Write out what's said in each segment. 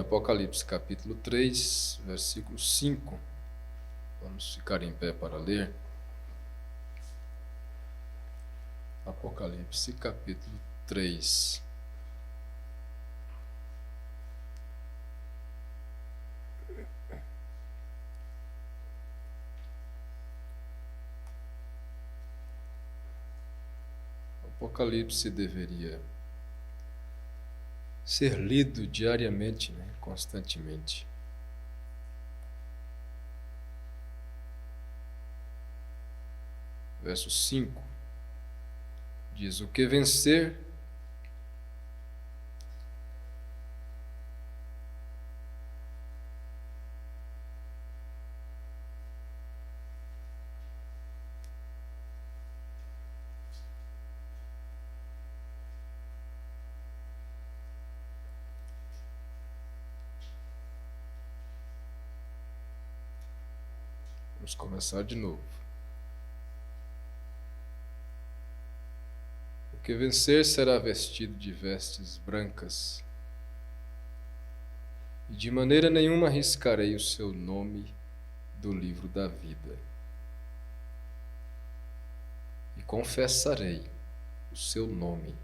Apocalipse capítulo 3, versículo 5. Vamos ficar em pé para ler. Apocalipse capítulo 3. Apocalipse deveria ser lido diariamente, constantemente. Verso 5 diz: o que vencer Vamos começar de novo. O que vencer será vestido de vestes brancas, e de maneira nenhuma riscarei o seu nome do livro da vida. E confessarei o seu nome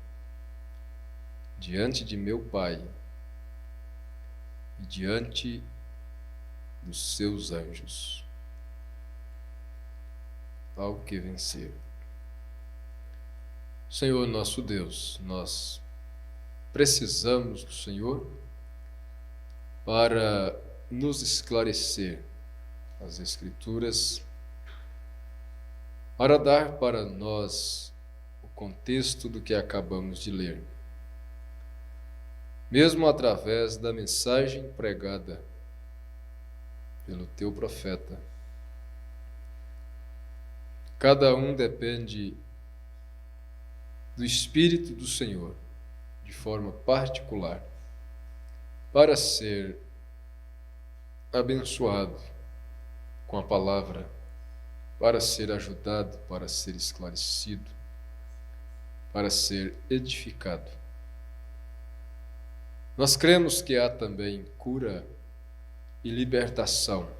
diante de meu Pai e diante dos seus anjos. Ao que vencer. Senhor nosso Deus, nós precisamos do Senhor para nos esclarecer as Escrituras, para dar para nós o contexto do que acabamos de ler, mesmo através da mensagem pregada pelo teu profeta. Cada um depende do Espírito do Senhor, de forma particular, para ser abençoado com a palavra, para ser ajudado, para ser esclarecido, para ser edificado. Nós cremos que há também cura e libertação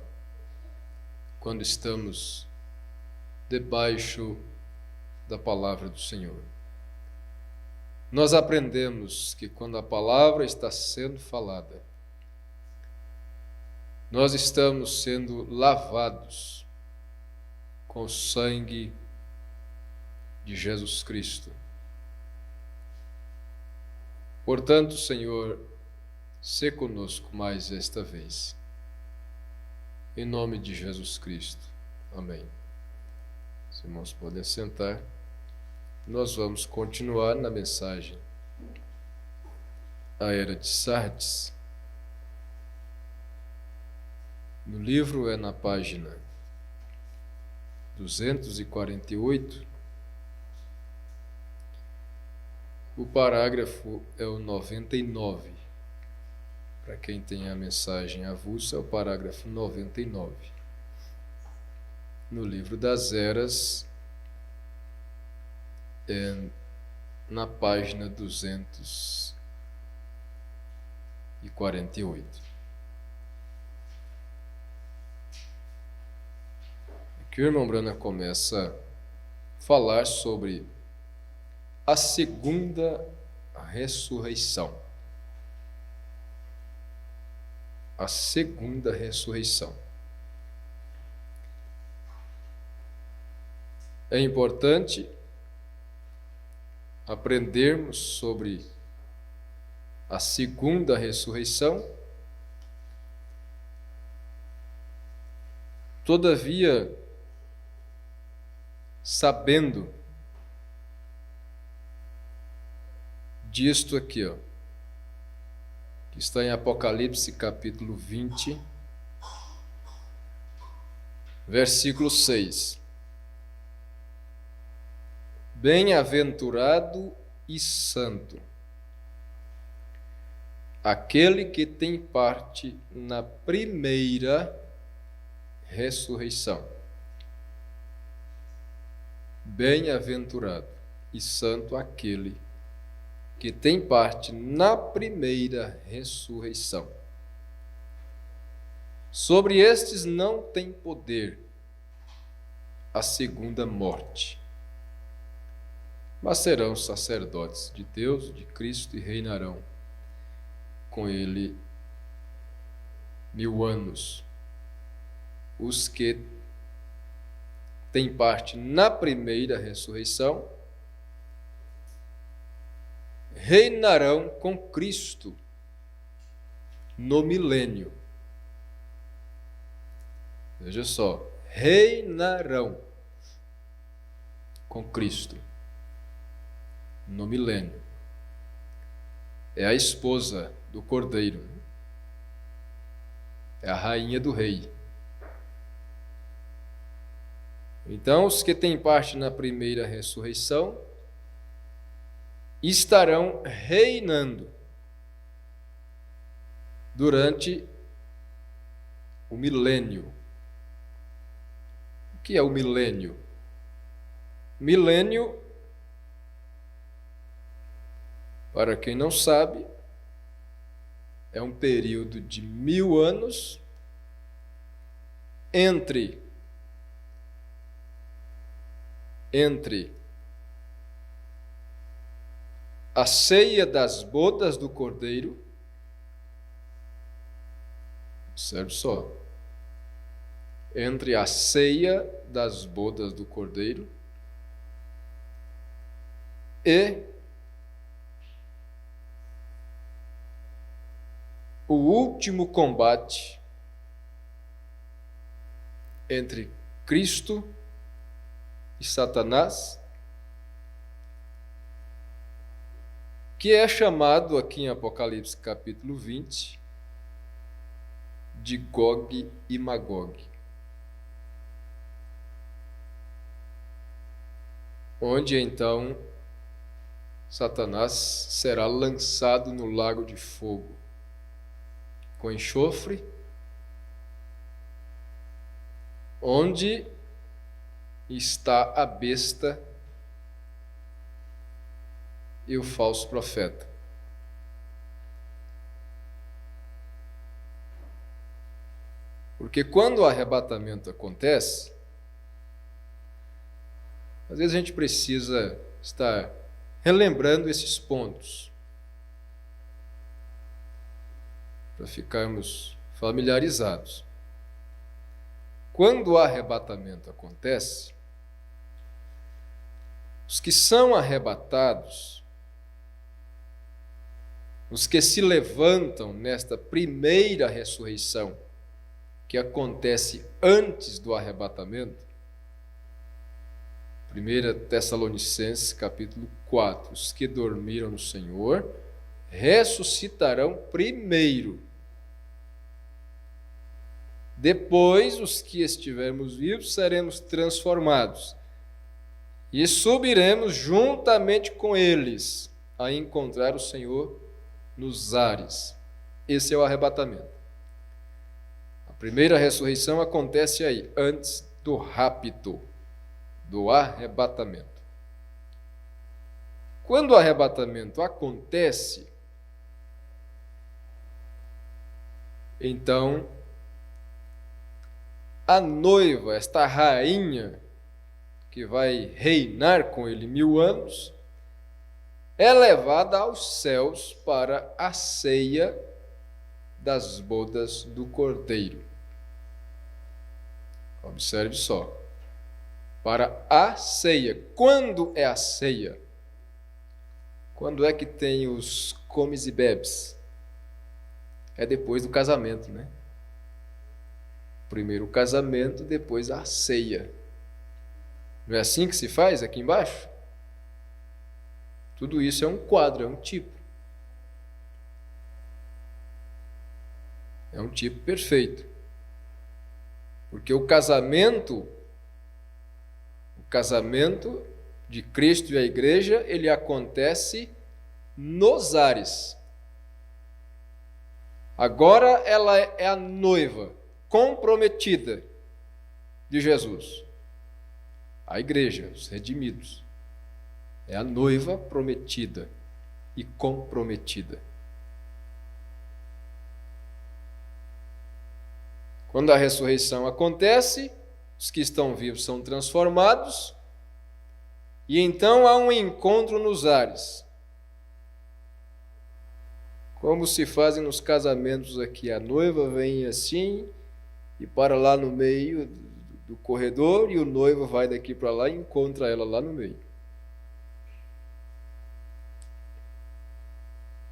quando estamos debaixo da palavra do Senhor. Nós aprendemos que quando a palavra está sendo falada, nós estamos sendo lavados com o sangue de Jesus Cristo. Portanto, Senhor, sê conosco mais esta vez. Em nome de Jesus Cristo. Amém. Os irmãos podem sentar. Nós vamos continuar na mensagem A Era de Sardes. No livro é na página 248. O parágrafo é o 99. Para quem tem a mensagem avulsa, é o parágrafo 99. No livro das Eras, na página 248. Aqui o irmão Branham começa a falar sobre a segunda ressurreição. A segunda ressurreição. É importante aprendermos sobre a segunda ressurreição. Todavia, sabendo disto aqui, que está em Apocalipse capítulo 20, versículo 6. Bem-aventurado e santo aquele que tem parte na primeira ressurreição. Bem-aventurado e santo aquele que tem parte na primeira ressurreição. Sobre estes não tem poder a segunda morte, mas serão sacerdotes de Deus, de Cristo, e reinarão com ele 1000 anos. Os que têm parte na primeira ressurreição reinarão com Cristo no milênio. Veja só, reinarão com Cristo no milênio. É a esposa do Cordeiro, é a rainha do rei. Então, os que têm parte na primeira ressurreição estarão reinando durante o milênio. O que é o milênio? Milênio, para quem não sabe, é um período de 1000 anos entre a ceia das bodas do Cordeiro, observe só, entre a ceia das bodas do Cordeiro e o último combate entre Cristo e Satanás, que é chamado aqui em Apocalipse capítulo 20 de Gog e Magog, onde então Satanás será lançado no lago de fogo com enxofre, onde está a besta e o falso profeta. Porque quando o arrebatamento acontece, às vezes a gente precisa estar relembrando esses pontos para ficarmos familiarizados. Quando o arrebatamento acontece, os que são arrebatados, os que se levantam nesta primeira ressurreição, que acontece antes do arrebatamento, 1 Tessalonicenses capítulo 4, os que dormiram no Senhor ressuscitarão primeiro. Depois, os que estivermos vivos seremos transformados e subiremos juntamente com eles a encontrar o Senhor nos ares. Esse é o arrebatamento. A primeira ressurreição acontece aí, antes do rapto, do arrebatamento. Quando o arrebatamento acontece, então a noiva, esta rainha que vai reinar com ele 1000 anos, é levada aos céus para a ceia das bodas do Cordeiro. Observe só. Para a ceia. Quando é a ceia? Quando é que tem os comes e bebes? É depois do casamento, né? Primeiro o casamento, depois a ceia. Não é assim que se faz aqui embaixo? Tudo isso é um quadro, é um tipo. É um tipo perfeito. Porque o casamento de Cristo e a igreja, ele acontece nos ares. Agora ela é a noiva comprometida de Jesus. A igreja, os redimidos. É a noiva prometida e comprometida. Quando a ressurreição acontece, os que estão vivos são transformados, e então há um encontro nos ares. Como se fazem nos casamentos aqui, a noiva vem assim e para lá no meio do corredor, e o noivo vai daqui para lá e encontra ela lá no meio.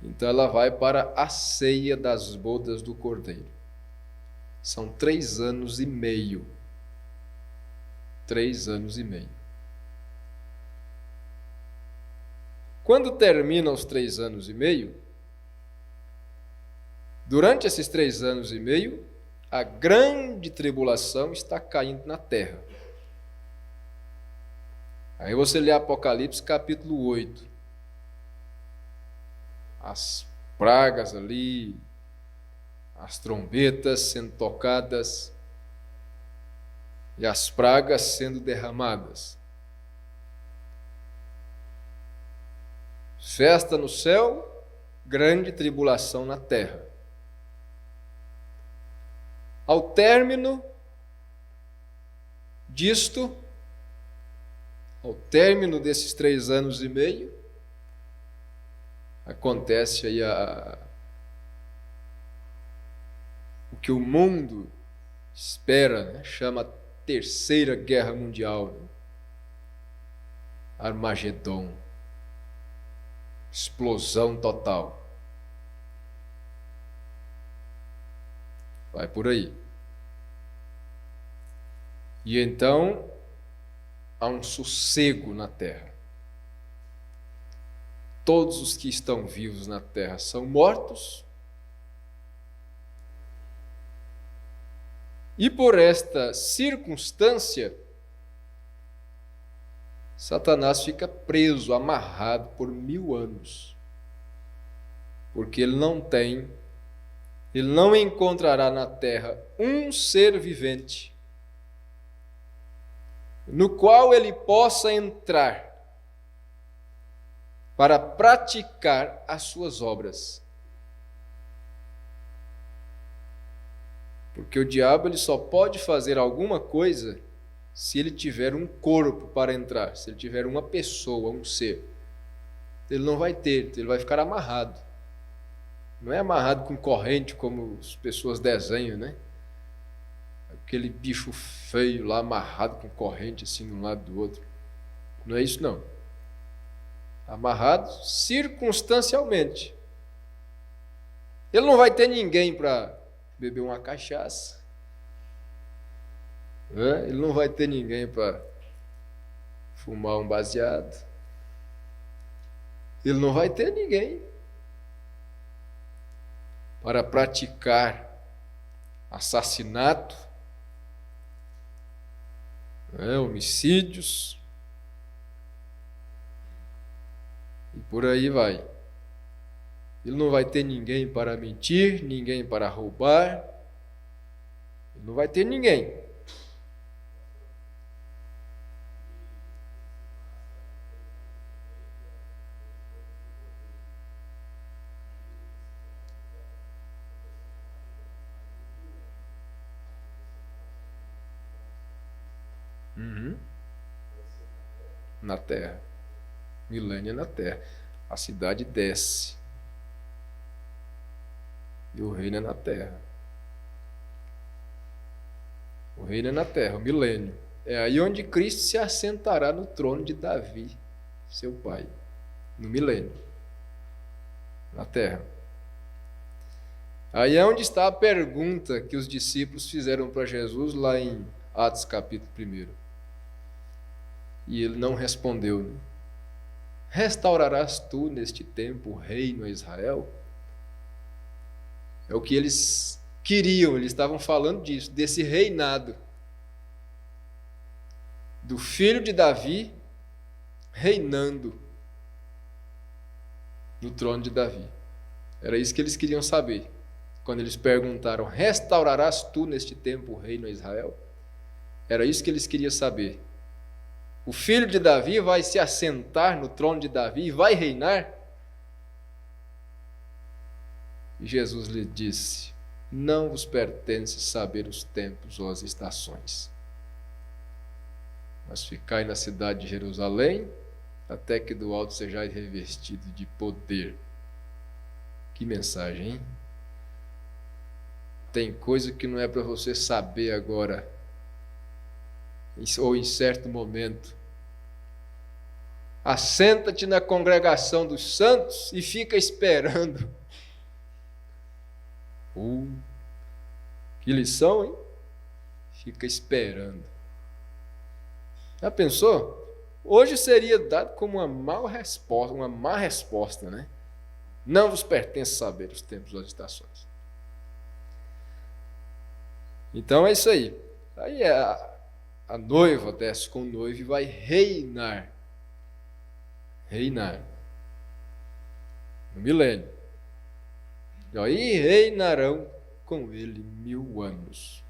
Então ela vai para a ceia das bodas do Cordeiro. São 3 anos e meio. 3 anos e meio. Quando termina os 3 anos e meio, durante esses 3 anos e meio, a grande tribulação está caindo na terra. Aí você lê Apocalipse capítulo 8. As pragas ali, as trombetas sendo tocadas e as pragas sendo derramadas. Festa no céu, grande tribulação na terra. Ao término disto, ao término desses 3 anos e meio, acontece aí o que o mundo espera, né? Chama Terceira Guerra Mundial, né? Armagedon, explosão total. Vai por aí. E então há um sossego na terra. Todos os que estão vivos na terra são mortos. E por esta circunstância, Satanás fica preso, amarrado por 1000 anos. Porque ele não encontrará na terra um ser vivente no qual ele possa entrar para praticar as suas obras. Porque o diabo ele só pode fazer alguma coisa se ele tiver um corpo para entrar, se ele tiver uma pessoa, um ser. Ele não vai ter, ele vai ficar amarrado. Não é amarrado com corrente como as pessoas desenham, né? Aquele bicho feio lá amarrado com corrente assim de um lado do outro. Não é isso não. Amarrado circunstancialmente. Ele não vai ter ninguém para beber uma cachaça. Né? Ele não vai ter ninguém para fumar um baseado. Ele não vai ter ninguém para praticar assassinato, homicídios, e por aí vai. Ele não vai ter ninguém para mentir, ninguém para roubar, ele não vai ter ninguém. Na terra. Milênio na terra. A cidade desce. E o reino é na terra. O reino é na terra, o milênio. É aí onde Cristo se assentará no trono de Davi, seu pai. No milênio. Na terra. Aí é onde está a pergunta que os discípulos fizeram para Jesus lá em Atos capítulo 1. E ele não respondeu. Né? Restaurarás tu neste tempo o reino a Israel? É o que eles queriam, eles estavam falando disso, desse reinado. Do filho de Davi reinando no trono de Davi. Era isso que eles queriam saber. Quando eles perguntaram, restaurarás tu neste tempo o reino a Israel? Era isso que eles queriam saber. O filho de Davi vai se assentar no trono de Davi e vai reinar? E Jesus lhe disse, não vos pertence saber os tempos ou as estações. Mas ficai na cidade de Jerusalém, até que do alto sejais revestido de poder. Que mensagem, hein? Tem coisa que não é para você saber agora, ou em certo momento. Assenta-te na congregação dos santos e fica esperando. Que lição, hein? Fica esperando. Já pensou? Hoje seria dado como uma má resposta, né? Não vos pertence saber os tempos ou as estações. Então é isso aí. Aí a noiva desce com o noivo e vai reinar. Reinar. No milênio. E aí reinarão com ele 1000 anos.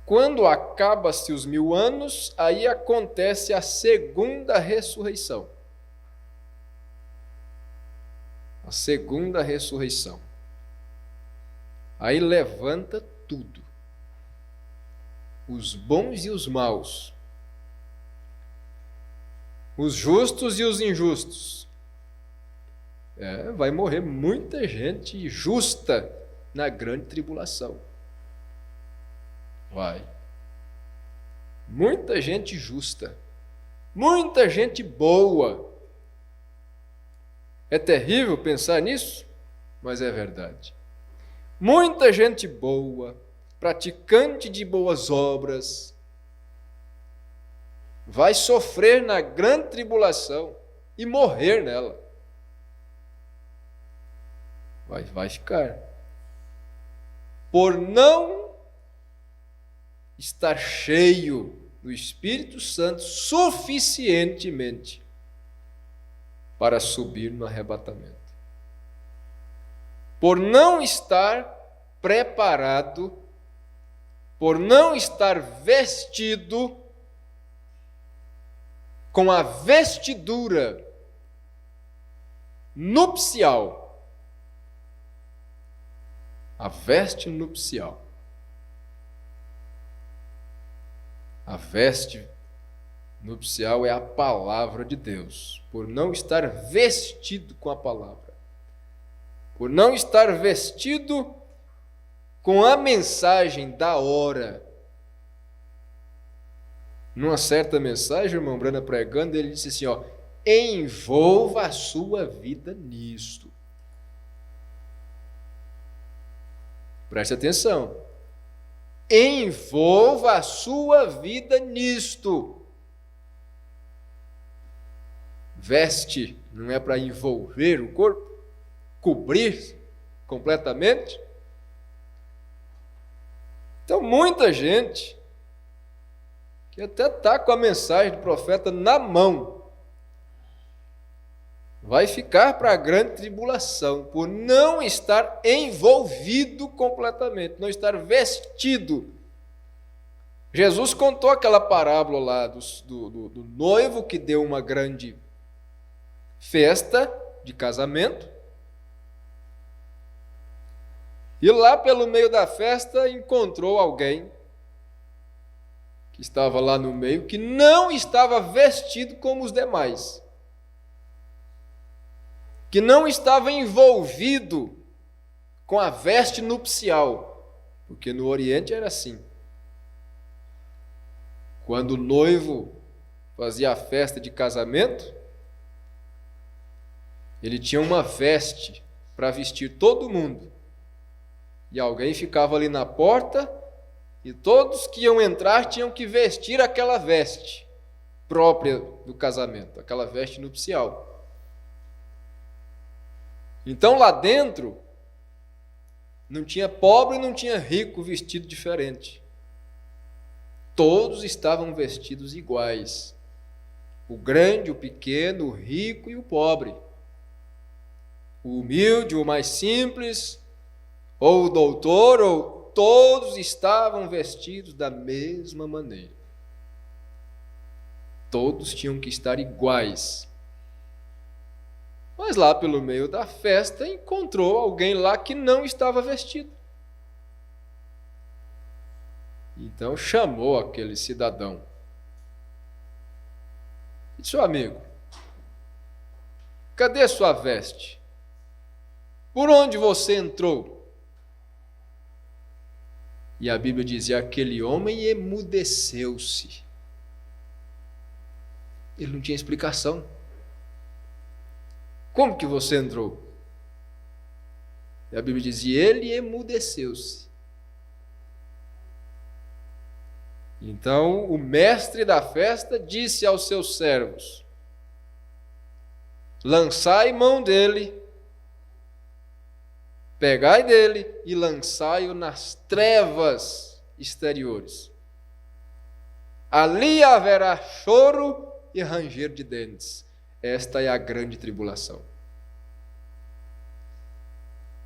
Quando acaba-se os 1000 anos, aí acontece a segunda ressurreição. A segunda ressurreição. Aí levanta tudo. Os bons e os maus. Os justos e os injustos. Vai morrer muita gente justa na grande tribulação. Vai. Muita gente justa. Muita gente boa. É terrível pensar nisso, mas é verdade. Muita gente boa, praticante de boas obras, vai sofrer na grande tribulação e morrer nela. Vai ficar. Por não estar cheio do Espírito Santo suficientemente para subir no arrebatamento. Por não estar preparado, por não estar vestido com a vestidura nupcial. A veste nupcial. A veste nupcial é a palavra de Deus. Por não estar vestido com a palavra. Por não estar vestido com a mensagem da hora. Numa certa mensagem, o irmão Brana pregando, ele disse assim, envolva a sua vida nisto. Preste atenção. Envolva a sua vida nisto. Veste não é para envolver o corpo? Cobrir completamente? Então, muita gente que até está com a mensagem do profeta na mão, vai ficar para a grande tribulação, por não estar envolvido completamente, não estar vestido. Jesus contou aquela parábola lá do noivo que deu uma grande festa de casamento, e lá pelo meio da festa encontrou alguém que estava lá no meio, que não estava vestido como os demais, que não estava envolvido com a veste nupcial, porque no Oriente era assim. Quando o noivo fazia a festa de casamento, ele tinha uma veste para vestir todo mundo. E alguém ficava ali na porta, e todos que iam entrar tinham que vestir aquela veste própria do casamento, aquela veste nupcial. Então lá dentro, não tinha pobre e não tinha rico vestido diferente. Todos estavam vestidos iguais. O grande, o pequeno, o rico e o pobre. O humilde, o mais simples, ou o doutor, ou todos estavam vestidos da mesma maneira. Todos tinham que estar iguais. Mas lá pelo meio da festa encontrou alguém lá que não estava vestido. Então chamou aquele cidadão. E disse: amigo, cadê sua veste? Por onde você entrou? E a Bíblia dizia: aquele homem emudeceu-se. Ele não tinha explicação. Como que você entrou? E a Bíblia dizia: ele emudeceu-se. Então o mestre da festa disse aos seus servos: lançai mão dele, pegai dele e lançai-o nas trevas exteriores. Ali haverá choro e ranger de dentes. Esta é a grande tribulação.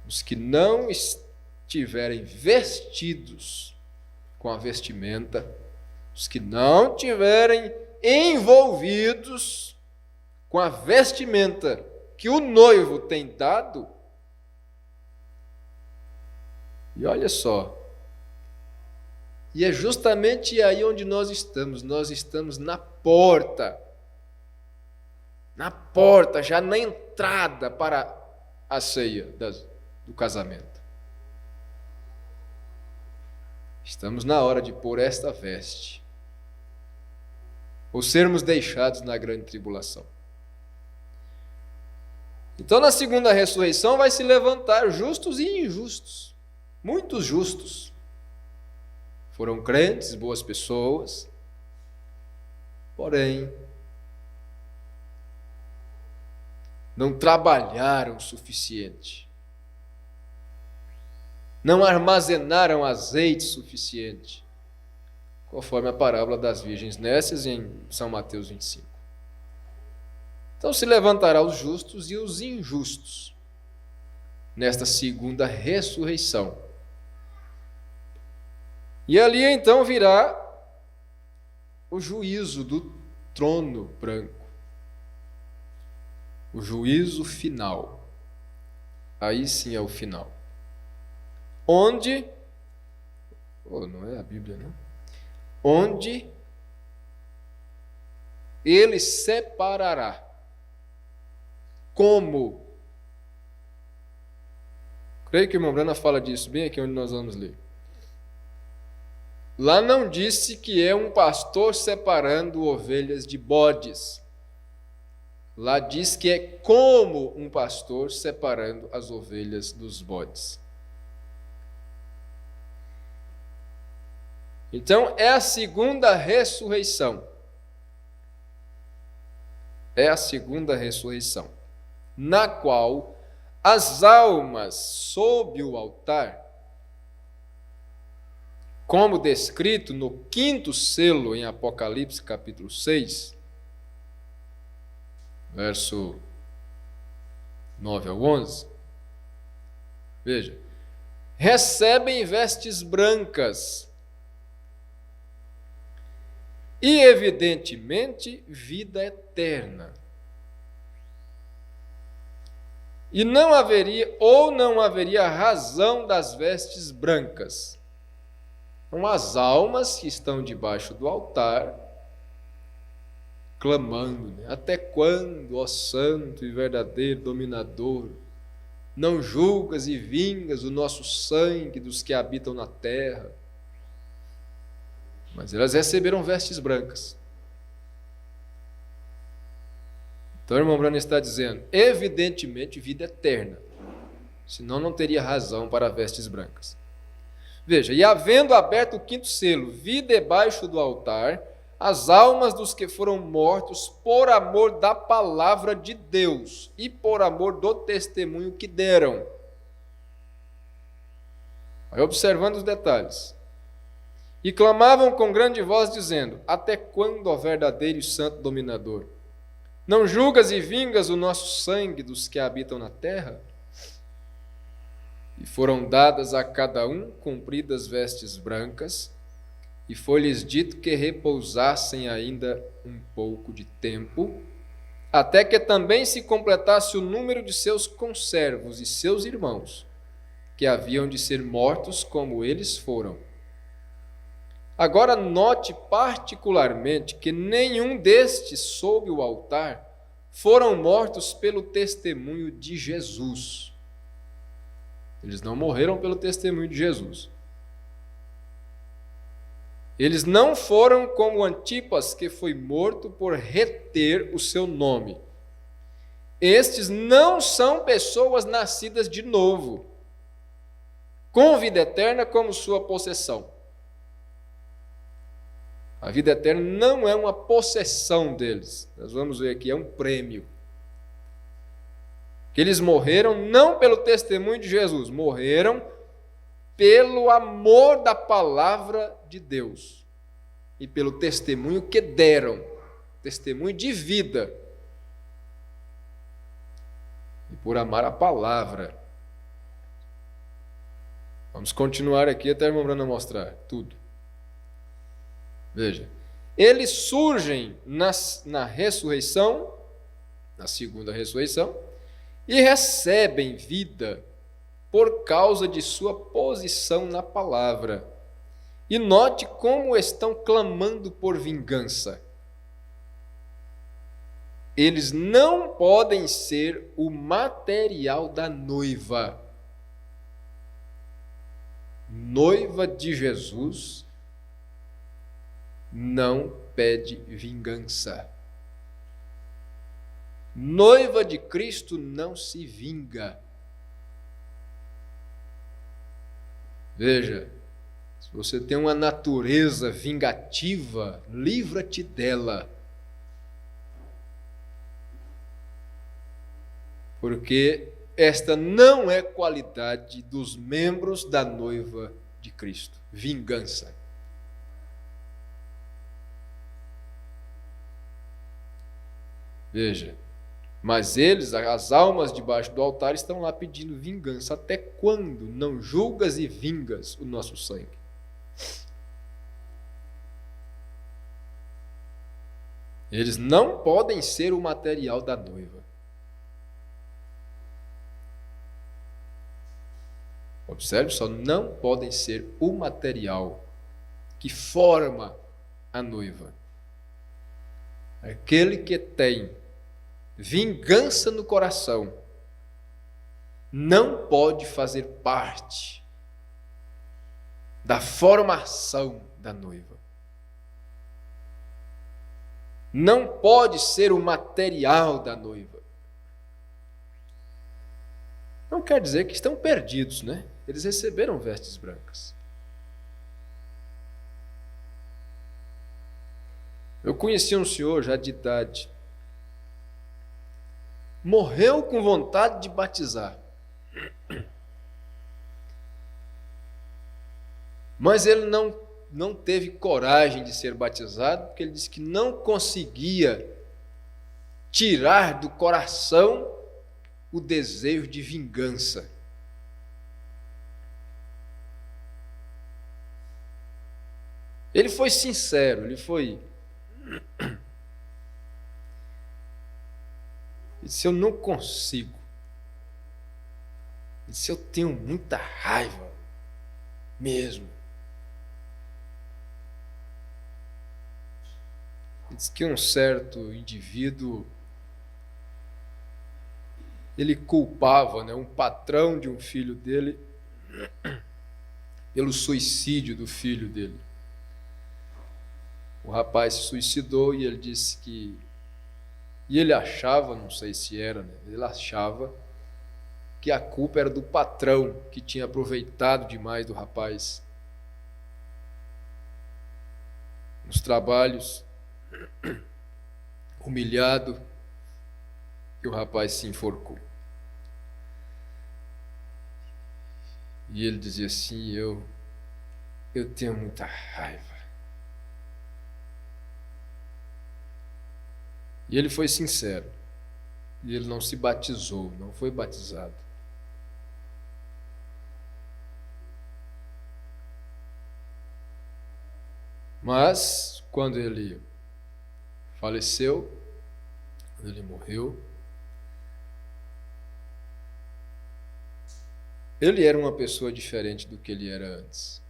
Os que não estiverem vestidos com a vestimenta, os que não tiverem envolvidos com a vestimenta que o noivo tem dado. E olha só, e é justamente aí onde nós estamos na porta, já na entrada para a ceia do casamento. Estamos na hora de pôr esta veste, ou sermos deixados na grande tribulação. Então, na segunda ressurreição, vai se levantar justos e injustos. Muitos justos. Foram crentes, boas pessoas, porém, não trabalharam o suficiente. Não armazenaram azeite suficiente, conforme a parábola das virgens nécias em São Mateus 25. Então se levantará os justos e os injustos nesta segunda ressurreição. E ali então virá o juízo do trono branco, o juízo final. Aí sim é o final. Onde, não é a Bíblia, não? Onde ele separará. Como? Creio que o irmão Brana fala disso bem aqui onde nós vamos ler. Lá não disse que é um pastor separando ovelhas de bodes. Lá diz que é como um pastor separando as ovelhas dos bodes. Então, é a segunda ressurreição. É a segunda ressurreição, na qual as almas sob o altar, como descrito no 5º selo em Apocalipse capítulo 6, verso 9 ao 11, veja, recebem vestes brancas e, evidentemente, vida eterna. E não haveria razão das vestes brancas. São as almas que estão debaixo do altar, clamando, né? Até quando, ó santo e verdadeiro dominador, não julgas e vingas o nosso sangue dos que habitam na terra? Mas elas receberam vestes brancas. Então o irmão Brana está dizendo, evidentemente, vida eterna. Senão não teria razão para vestes brancas. Veja, e havendo aberto o 5º selo, vi debaixo do altar as almas dos que foram mortos por amor da palavra de Deus e por amor do testemunho que deram. Vai observando os detalhes. E clamavam com grande voz, dizendo, até quando, ó verdadeiro e santo dominador? Não julgas e vingas o nosso sangue dos que habitam na terra? E foram dadas a cada um compridas vestes brancas, e foi-lhes dito que repousassem ainda um pouco de tempo, até que também se completasse o número de seus conservos e seus irmãos, que haviam de ser mortos como eles foram. Agora note particularmente que nenhum destes sob o altar foram mortos pelo testemunho de Jesus. Eles não morreram pelo testemunho de Jesus. Eles não foram como Antipas, que foi morto por reter o seu nome. Estes não são pessoas nascidas de novo, com vida eterna como sua possessão. A vida eterna não é uma possessão deles. Nós vamos ver aqui, é um prêmio. Que eles morreram não pelo testemunho de Jesus, morreram pelo amor da palavra de Deus e pelo testemunho que deram, testemunho de vida, e por amar a palavra. Vamos continuar aqui até a irmã Brana mostrar tudo. Veja, eles surgem na ressurreição, na segunda ressurreição, e recebem vida por causa de sua posição na palavra. E note como estão clamando por vingança. Eles não podem ser o material da noiva. Noiva de Jesus não pede vingança. Noiva de Cristo não se vinga. Veja, se você tem uma natureza vingativa, livra-te dela. Porque esta não é qualidade dos membros da noiva de Cristo. Vingança. Veja, mas eles, as almas debaixo do altar, estão lá pedindo vingança. Até quando não julgas e vingas o nosso sangue? Eles não podem ser o material da noiva. Observe só, não podem ser o material que forma a noiva. Aquele que tem vingança no coração não pode fazer parte da formação da noiva. Não pode ser o material da noiva. Não quer dizer que estão perdidos, né? Eles receberam vestes brancas. Eu conheci um senhor já de idade. Morreu com vontade de batizar. Mas ele não teve coragem de ser batizado, porque ele disse que não conseguia tirar do coração o desejo de vingança. Ele foi sincero, ele disse, eu não consigo. Ele disse, eu tenho muita raiva mesmo. Ele disse que um certo indivíduo, ele culpava, um patrão de um filho dele pelo suicídio do filho dele. O rapaz se suicidou e ele disse que... E ele achava, não sei se era, ele achava que a culpa era do patrão, que tinha aproveitado demais do rapaz nos trabalhos, humilhado, e o rapaz se enforcou. E ele dizia assim, eu tenho muita raiva. E ele foi sincero. E ele não se batizou, não foi batizado. Mas, quando ele faleceu, Ele morreu. Ele era uma pessoa diferente do que ele era antes.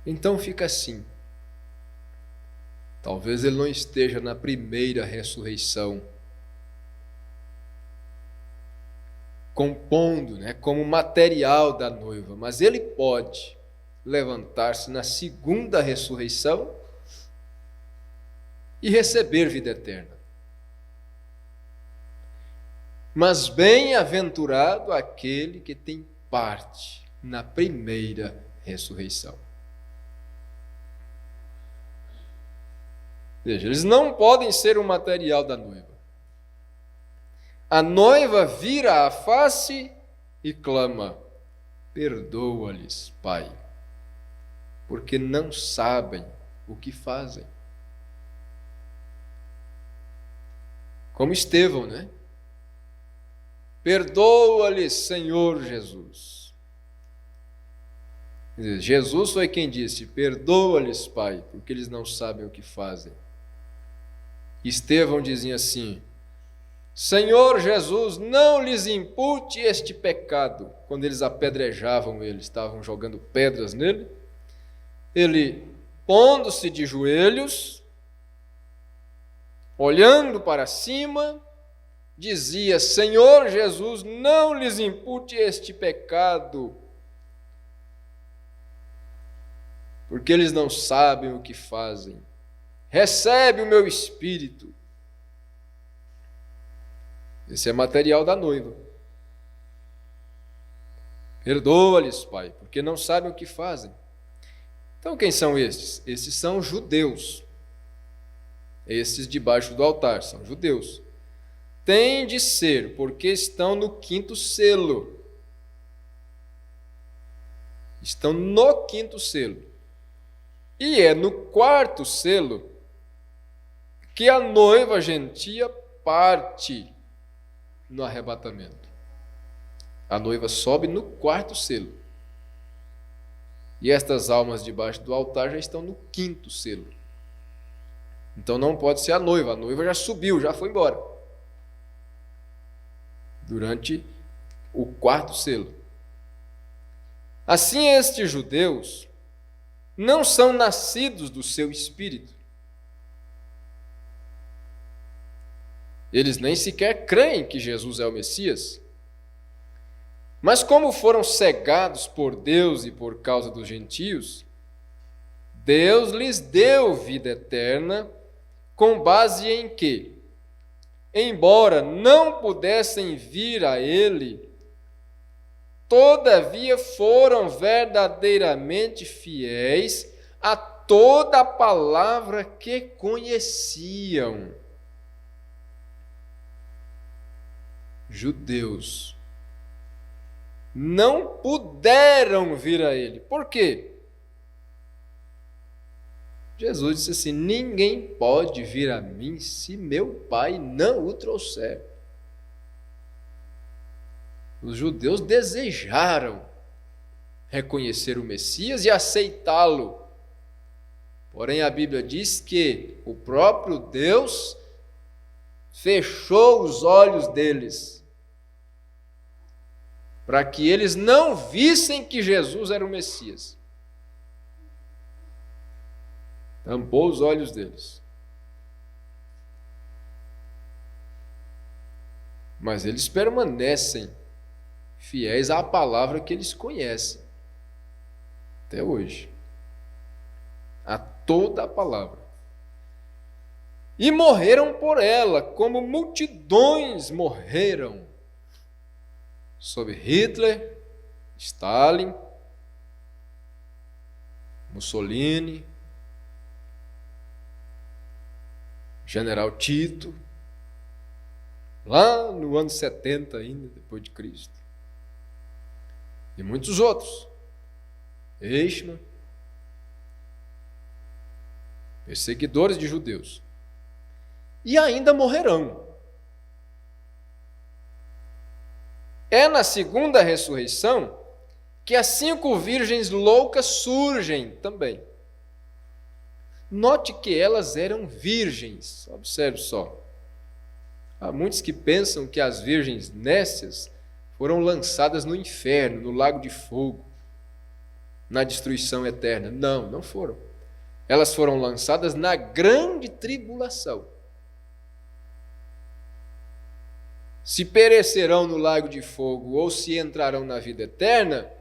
Então fica assim. Talvez ele não esteja na primeira ressurreição, compondo, como material da noiva, mas ele pode levantar-se na segunda ressurreição e receber vida eterna. Mas bem-aventurado aquele que tem parte na primeira ressurreição. Veja, eles não podem ser o material da noiva. A noiva vira a face e clama: perdoa-lhes, Pai, porque não sabem o que fazem. Como Estevão, Perdoa-lhes, Senhor Jesus. Quer dizer, Jesus foi quem disse: perdoa-lhes, Pai, porque eles não sabem o que fazem. Estevão dizia assim: Senhor Jesus, não lhes impute este pecado. Quando eles apedrejavam ele, estavam jogando pedras nele, ele, pondo-se de joelhos, olhando para cima, dizia: Senhor Jesus, não lhes impute este pecado, porque eles não sabem o que fazem. Recebe o meu espírito. Esse é material da noiva. Perdoa-lhes, Pai, porque não sabem o que fazem. Então, quem são estes? Estes são judeus. Estes debaixo do altar são judeus. Tem de ser, porque estão no quinto selo. Estão no quinto selo. E é no quarto selo que a noiva gentia parte no arrebatamento. A noiva sobe no quarto selo. E estas almas debaixo do altar já estão no quinto selo. Então não pode ser a noiva já subiu, já foi embora. Durante o quarto selo. Assim, estes judeus não são nascidos do seu espírito. Eles nem sequer creem que Jesus é o Messias. Mas como foram cegados por Deus e por causa dos gentios, Deus lhes deu vida eterna com base em que, embora não pudessem vir a Ele, todavia foram verdadeiramente fiéis a toda a palavra que conheciam. Judeus não puderam vir a Ele. Por quê? Jesus disse assim: ninguém pode vir a mim se meu Pai não o trouxer. Os judeus desejaram reconhecer o Messias e aceitá-lo. Porém, a Bíblia diz que o próprio Deus fechou os olhos deles, para que eles não vissem que Jesus era o Messias. Tampou os olhos deles. Mas eles permanecem fiéis à palavra que eles conhecem, até hoje. A toda a palavra. E morreram por ela, como multidões morreram. Sob Hitler, Stalin, Mussolini, General Tito, lá no ano 70 ainda, depois de Cristo. E muitos outros. Eichmann, perseguidores de judeus. E ainda morrerão. É na segunda ressurreição que as 5 virgens loucas surgem também. Note que elas eram virgens. Observe só. Há muitos que pensam que as virgens nécias foram lançadas no inferno, no lago de fogo, na destruição eterna. Não, não foram. Elas foram lançadas na grande tribulação. Se perecerão no lago de fogo ou se entrarão na vida eterna,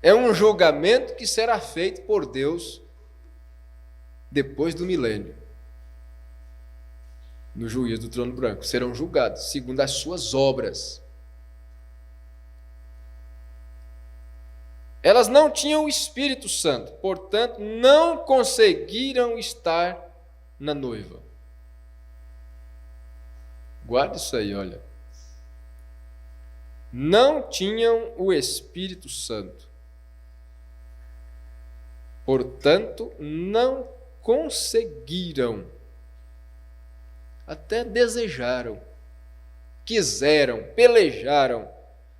é um julgamento que será feito por Deus depois do milênio. No juízo do trono branco, serão julgados segundo as suas obras. Elas não tinham o Espírito Santo, portanto, não conseguiram estar na noiva. Guarda isso aí, olha. Não tinham o Espírito Santo. Portanto, não conseguiram. Até desejaram, quiseram, pelejaram,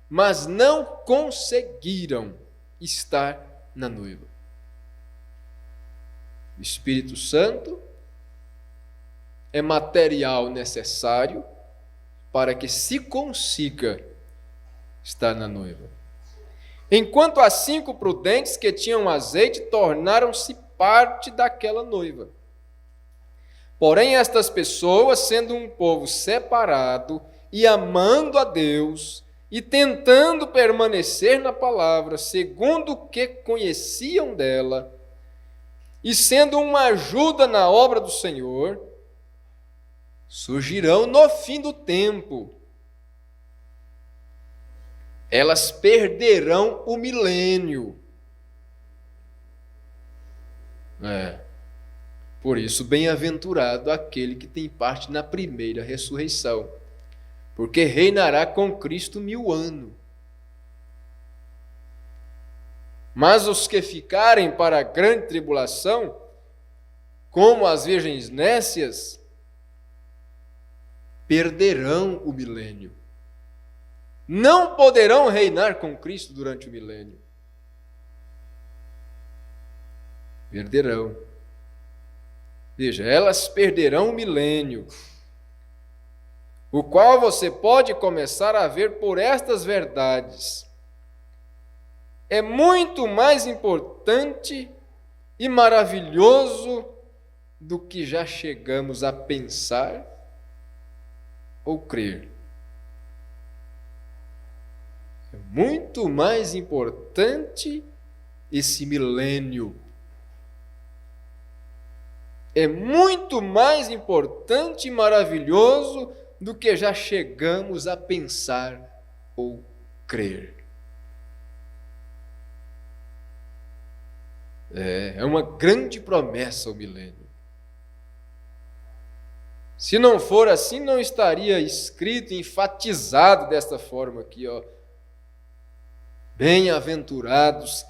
mas não conseguiram estar na noiva. O Espírito Santo é material necessário para que se consiga estar na noiva. Enquanto as 5 prudentes que tinham azeite tornaram-se parte daquela noiva. Porém, estas pessoas, sendo um povo separado e amando a Deus e tentando permanecer na palavra, segundo o que conheciam dela, e sendo uma ajuda na obra do Senhor, surgirão no fim do tempo. Elas perderão o milênio. Por isso, bem-aventurado aquele que tem parte na primeira ressurreição, porque reinará com Cristo 1000 anos. Mas os que ficarem para a grande tribulação, como as virgens nécias, perderão o milênio. Não poderão reinar com Cristo durante o milênio. Perderão. Veja, elas perderão o milênio, o qual você pode começar a ver por estas verdades. É muito mais importante e maravilhoso do que já chegamos a pensar ou crer. É muito mais importante esse milênio. É muito mais importante e maravilhoso do que já chegamos a pensar ou crer. É uma grande promessa o milênio. Se não for assim, não estaria escrito, enfatizado desta forma aqui, ó. Bem-aventurados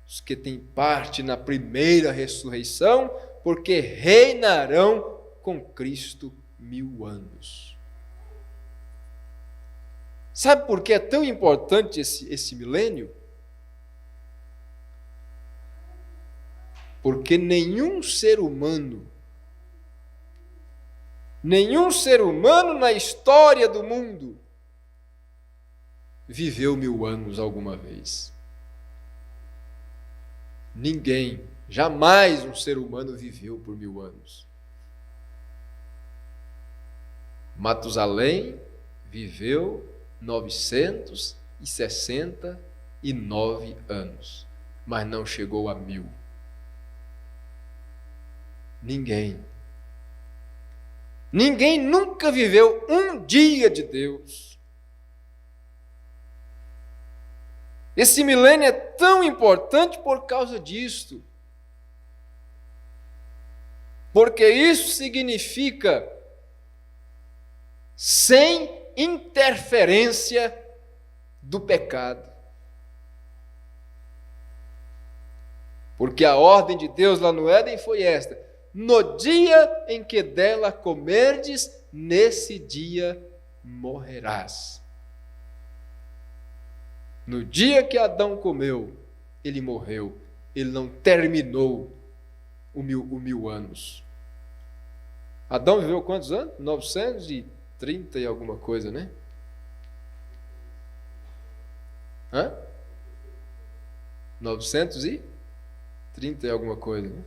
os que têm parte na primeira ressurreição, porque reinarão com Cristo 1000 anos. Sabe por que é tão importante esse milênio? Porque nenhum ser humano na história do mundo viveu 1000 anos alguma vez. Ninguém, jamais um ser humano viveu por 1000 anos. Matusalém viveu 969 anos, mas não chegou a 1000. Ninguém nunca viveu um dia de Deus. Esse milênio é tão importante por causa disto. Porque isso significa sem interferência do pecado. Porque a ordem de Deus lá no Éden foi esta: no dia em que dela comerdes, nesse dia morrerás. No dia que Adão comeu, ele morreu. Ele não terminou o mil anos. Adão viveu quantos anos? 930 e alguma coisa, né? Hã? 930 e alguma coisa, né?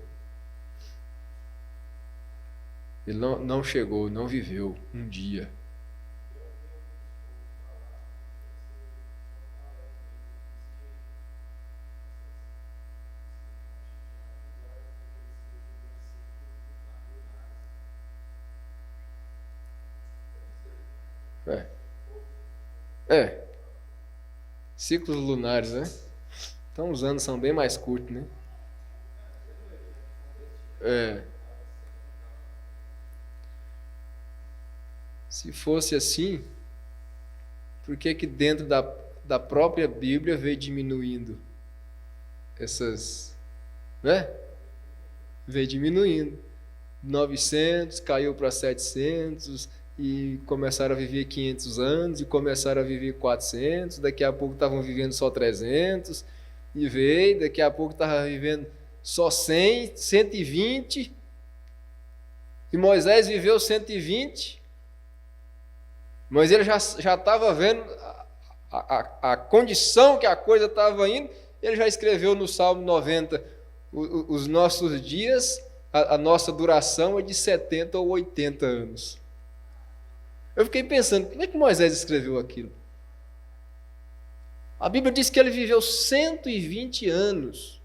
Ele não chegou, não viveu um dia. Ciclos lunares, né? Então os anos são bem mais curtos, né? Se fosse assim, por que dentro da própria Bíblia veio diminuindo essas, né? Veio diminuindo. 900, caiu para 700, e começaram a viver 500 anos, e começaram a viver 400, daqui a pouco estavam vivendo só 300, e veio, daqui a pouco estava vivendo só 100, 120, e Moisés viveu 120, mas ele já estava vendo a condição que a coisa estava indo. Ele já escreveu no Salmo 90, os nossos dias, a nossa duração é de 70 ou 80 anos. Eu fiquei pensando, como é que Moisés escreveu aquilo? A Bíblia diz que ele viveu 120 anos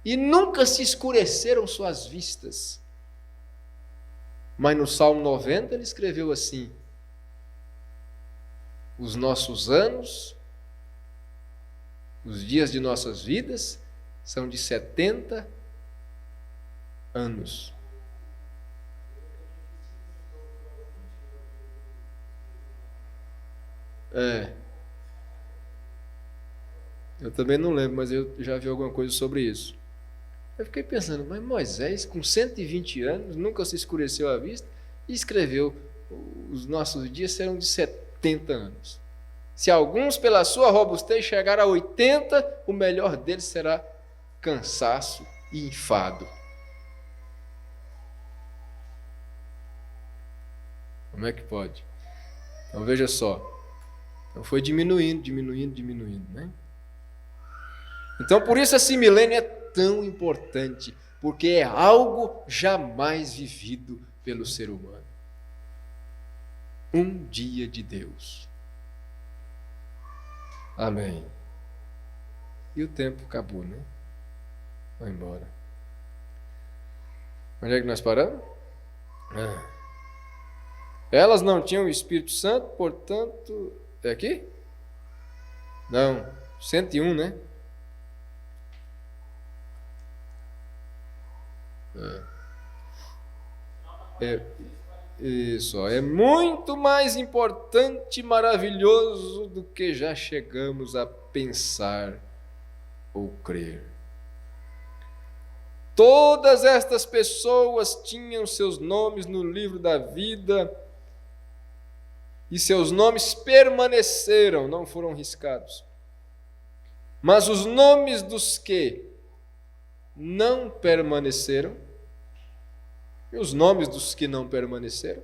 e nunca se escureceram suas vistas. Mas no Salmo 90 ele escreveu assim: os nossos anos, os dias de nossas vidas, são de 70 anos. Eu também não lembro, mas eu já vi alguma coisa sobre isso. Eu fiquei pensando, mas Moisés, com 120 anos, nunca se escureceu a vista, e escreveu: os nossos dias serão de 70 anos. Se alguns, pela sua robustez, chegar a 80, o melhor deles será cansaço e enfado. Como é que pode? Então veja só. Então foi diminuindo, né? Então por isso esse milênio é tão importante, porque é algo jamais vivido pelo ser humano. Um dia de Deus. Amém. E o tempo acabou, né? Vai embora. Onde é que nós paramos? Elas não tinham o Espírito Santo, portanto... É aqui? Não. 101, né? Isso. É muito mais importante e maravilhoso do que já chegamos a pensar ou crer. Todas estas pessoas tinham seus nomes no livro da vida, e seus nomes permaneceram, não foram riscados. Mas os nomes dos que não permaneceram, e os nomes dos que não permaneceram,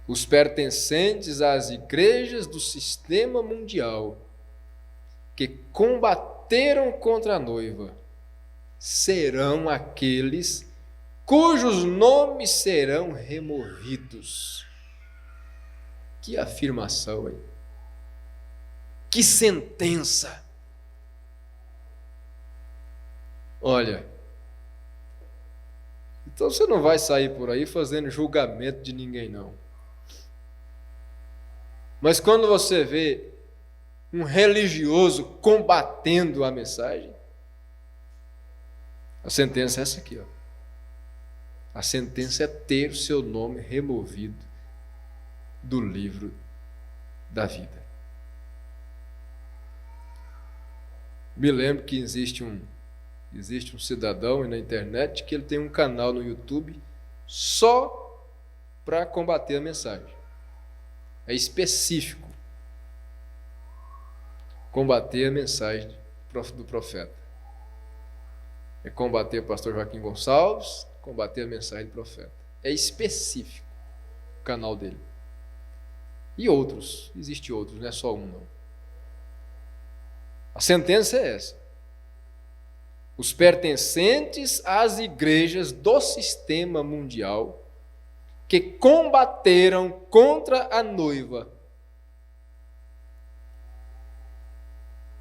os pertencentes às igrejas do sistema mundial, que combateram contra a noiva, serão aqueles cujos nomes serão removidos. Que afirmação, hein? Que sentença! Olha, então você não vai sair por aí fazendo julgamento de ninguém, não. Mas quando você vê um religioso combatendo a mensagem, a sentença é essa aqui, ó. A sentença é ter o seu nome removido do livro da vida. Me lembro que existe um cidadão na internet que ele tem um canal no YouTube só para combater a mensagem. É específico. Combater a mensagem do profeta. É combater o pastor Joaquim Gonçalves, combater a mensagem do profeta. É específico o canal dele. E outros, existe outros, não é só um não. A sentença é essa. Os pertencentes às igrejas do sistema mundial que combateram contra a noiva,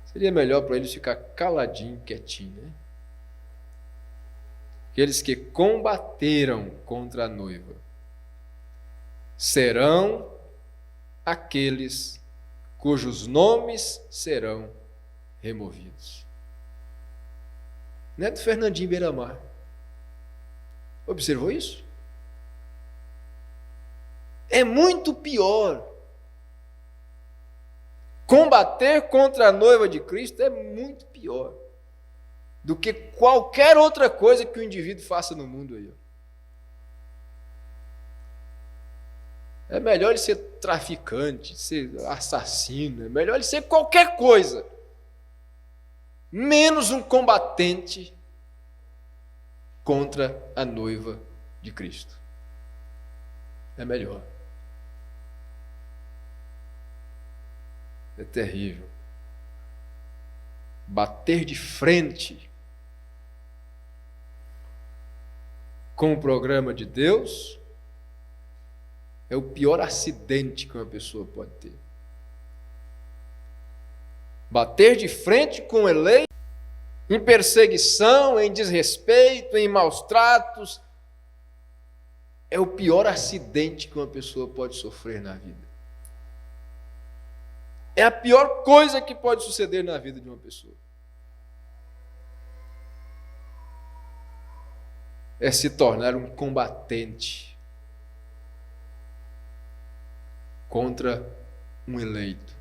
seria melhor para eles ficar caladinho, quietinho, né? Aqueles que combateram contra a noiva serão aqueles cujos nomes serão removidos. Não é do Fernandinho Beiramar. Observou isso? É muito pior. Combater contra a noiva de Cristo é muito pior do que qualquer outra coisa que o indivíduo faça no mundo aí. É melhor ele ser traficante, ser assassino, é melhor ele ser qualquer coisa, menos um combatente contra a noiva de Cristo. É melhor. É terrível. Bater de frente com o programa de Deus é o pior acidente que uma pessoa pode ter. Bater de frente com o eleito em perseguição, em desrespeito, em maus tratos, é o pior acidente que uma pessoa pode sofrer na vida. É a pior coisa que pode suceder na vida de uma pessoa. É se tornar um combatente contra um eleito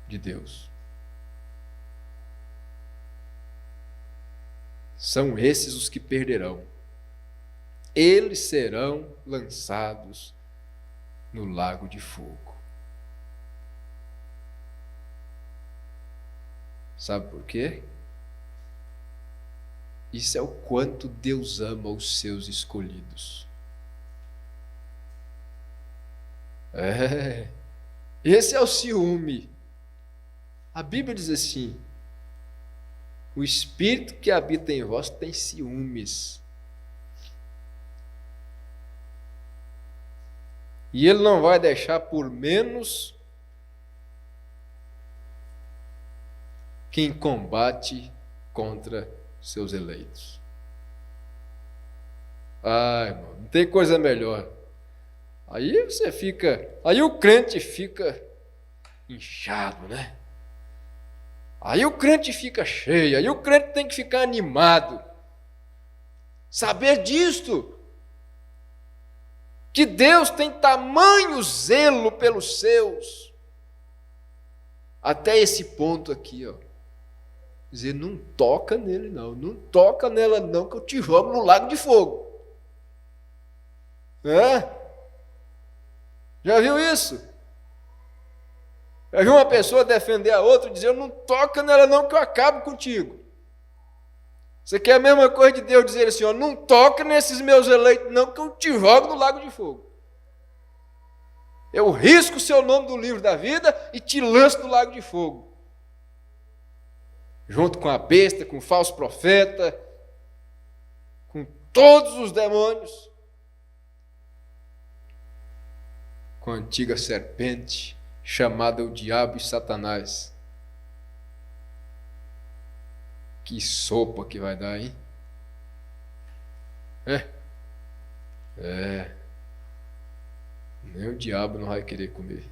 de Deus. São esses os que perderão. Eles serão lançados no lago de fogo. Sabe por quê? Isso é o quanto Deus ama os seus escolhidos. Esse é o ciúme. A Bíblia diz assim: o Espírito que habita em vós tem ciúmes. E Ele não vai deixar por menos quem combate contra seus eleitos. Ai, irmão, não tem coisa melhor. Aí o crente fica inchado, né? Aí o crente fica cheio, aí o crente tem que ficar animado. Saber disto, que Deus tem tamanho zelo pelos seus, até esse ponto aqui, ó. Dizer, não toca nele não, não toca nela não, que eu te jogo no lago de fogo. Já viu isso? Já viu uma pessoa defender a outra e dizer, não toca nela não, que eu acabo contigo. Você quer a mesma coisa de Deus dizer assim, ó, não toca nesses meus eleitos não, que eu te jogo no lago de fogo. Eu risco o seu nome do livro da vida e te lanço no lago de fogo. Junto com a besta, com o falso profeta, com todos os demônios, com a antiga serpente, chamada o diabo e Satanás. Que sopa que vai dar, hein? Nem o diabo não vai querer comer.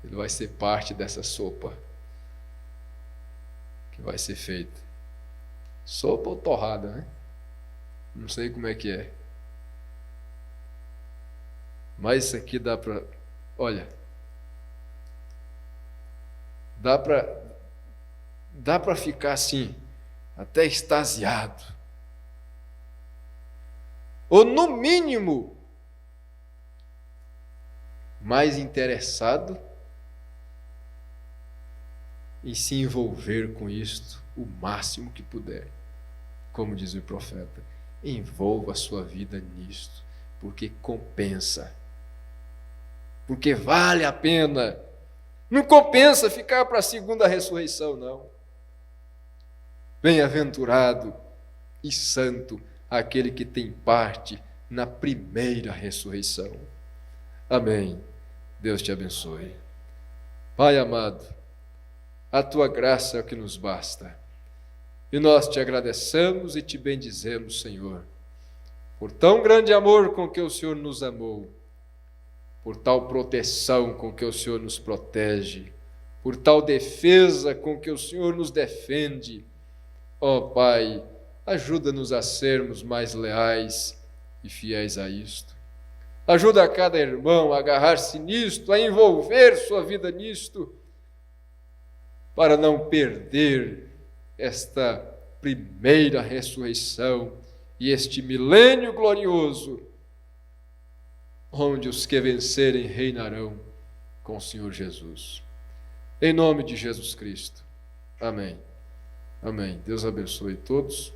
Ele vai ser parte dessa sopa que vai ser feita. Sopa ou torrada, né? Não sei como é que é. Mas isso aqui dá para... Olha, dá para ficar assim, até extasiado. Ou no mínimo, mais interessado em se envolver com isto o máximo que puder. Como diz o profeta, envolva a sua vida nisto, porque compensa. Porque vale a pena. Não compensa ficar para a segunda ressurreição, não. Bem-aventurado e santo aquele que tem parte na primeira ressurreição. Amém. Deus te abençoe. Pai amado, a tua graça é o que nos basta. E nós te agradecemos e te bendizemos, Senhor, por tão grande amor com que o Senhor nos amou, por tal proteção com que o Senhor nos protege, por tal defesa com que o Senhor nos defende. Ó Pai, ajuda-nos a sermos mais leais e fiéis a isto. Ajuda a cada irmão a agarrar-se nisto, a envolver sua vida nisto, para não perder esta primeira ressurreição e este milênio glorioso, onde os que vencerem reinarão com o Senhor Jesus. Em nome de Jesus Cristo. Amém. Amém. Deus abençoe todos.